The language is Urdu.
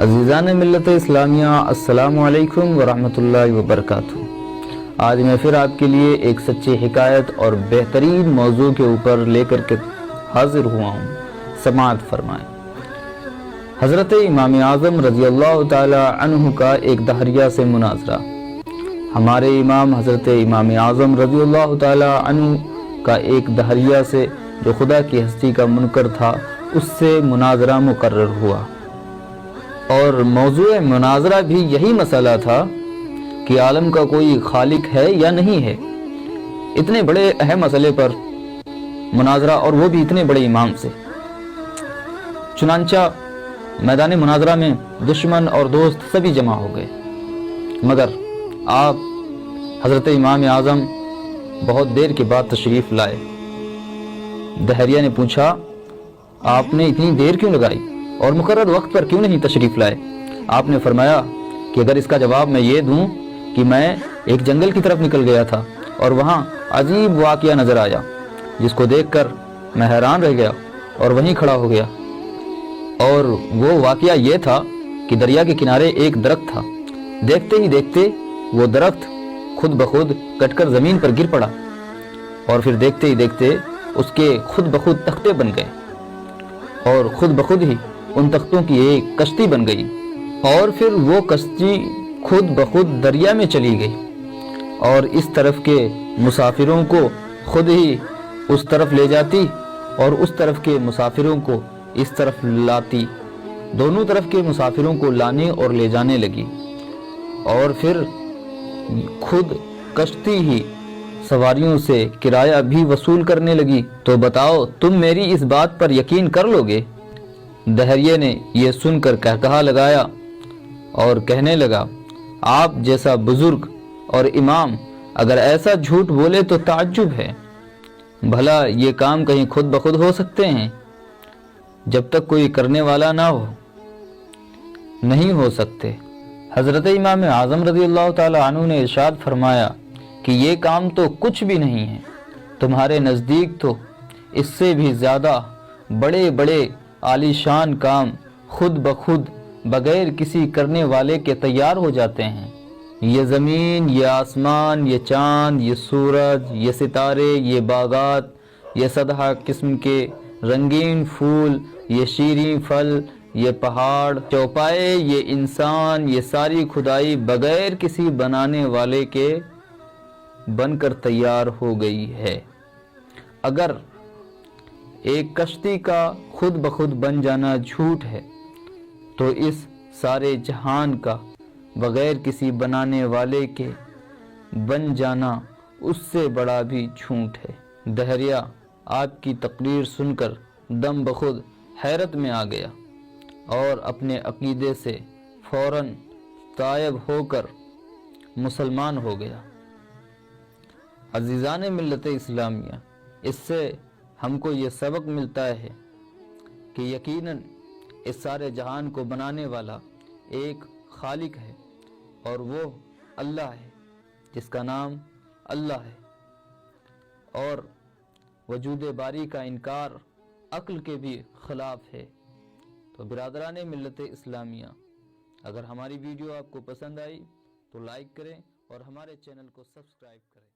عزیزان ملت اسلامیہ، السلام علیکم ورحمۃ اللہ وبرکاتہ۔ آج میں پھر آپ کے لیے ایک سچی حکایت اور بہترین موضوع کے اوپر لے کر کے حاضر ہوا ہوں، سماعت فرمائیں۔ حضرت امام اعظم رضی اللہ تعالی عنہ کا ایک دہریہ سے مناظرہ۔ ہمارے امام حضرت امام اعظم رضی اللہ تعالی عنہ کا ایک دہریہ سے، جو خدا کی ہستی کا منکر تھا، اس سے مناظرہ مقرر ہوا، اور موضوع مناظرہ بھی یہی مسئلہ تھا کہ عالم کا کوئی خالق ہے یا نہیں ہے۔ اتنے بڑے اہم مسئلے پر مناظرہ، اور وہ بھی اتنے بڑے امام سے۔ چنانچہ میدان مناظرہ میں دشمن اور دوست سبھی جمع ہو گئے، مگر آپ حضرت امام اعظم بہت دیر کے بعد تشریف لائے۔ دہریہ نے پوچھا، آپ نے اتنی دیر کیوں لگائی اور مقرر وقت پر کیوں نہیں تشریف لائے؟ آپ نے فرمایا کہ اگر اس کا جواب میں یہ دوں کہ میں ایک جنگل کی طرف نکل گیا تھا اور وہاں عجیب واقعہ نظر آیا، جس کو دیکھ کر میں حیران رہ گیا اور وہیں کھڑا ہو گیا، اور وہ واقعہ یہ تھا کہ دریا کے کنارے ایک درخت تھا۔ دیکھتے ہی دیکھتے وہ درخت خود بخود کٹ کر زمین پر گر پڑا، اور پھر دیکھتے ہی دیکھتے اس کے خود بخود تختے بن گئے، اور خود بخود ہی ان تختوں کی ایک کشتی بن گئی، اور پھر وہ کشتی خود بخود دریا میں چلی گئی، اور اس طرف کے مسافروں کو خود ہی اس طرف لے جاتی اور اس طرف کے مسافروں کو اس طرف لاتی، دونوں طرف کے مسافروں کو لانے اور لے جانے لگی، اور پھر خود کشتی ہی سواریوں سے کرایہ بھی وصول کرنے لگی۔ تو بتاؤ، تم میری اس بات پر یقین کر لو گے؟ دہریہ نے یہ سن کر کہکہا لگایا اور کہنے لگا، آپ جیسا بزرگ اور امام اگر ایسا جھوٹ بولے تو تعجب ہے۔ بھلا یہ کام کہیں خود بخود ہو سکتے ہیں؟ جب تک کوئی کرنے والا نہ ہو، نہیں ہو سکتے۔ حضرت امام اعظم رضی اللہ تعالی عنہ نے ارشاد فرمایا کہ یہ کام تو کچھ بھی نہیں ہے، تمہارے نزدیک تو اس سے بھی زیادہ بڑے بڑے عالی شان کام خود بخود بغیر کسی کرنے والے کے تیار ہو جاتے ہیں۔ یہ زمین، یہ آسمان، یہ چاند، یہ سورج، یہ ستارے، یہ باغات، یہ سدہ قسم کے رنگین پھول، یہ شیریں پھل، یہ پہاڑ چوپائے، یہ انسان، یہ ساری خدائی بغیر کسی بنانے والے کے بن کر تیار ہو گئی ہے۔ اگر ایک کشتی کا خود بخود بن جانا جھوٹ ہے، تو اس سارے جہان کا بغیر کسی بنانے والے کے بن جانا اس سے بڑا بھی جھوٹ ہے۔ دہریہ آپ کی تقریر سن کر دم بخود حیرت میں آ گیا، اور اپنے عقیدے سے فوراً تائب ہو کر مسلمان ہو گیا۔ عزیزان ملت اسلامیہ، اس سے ہم کو یہ سبق ملتا ہے کہ یقیناً اس سارے جہان کو بنانے والا ایک خالق ہے، اور وہ اللہ ہے، جس کا نام اللہ ہے، اور وجود باری کا انکار عقل کے بھی خلاف ہے۔ تو برادران ملت اسلامیہ، اگر ہماری ویڈیو آپ کو پسند آئی تو لائک کریں اور ہمارے چینل کو سبسکرائب کریں۔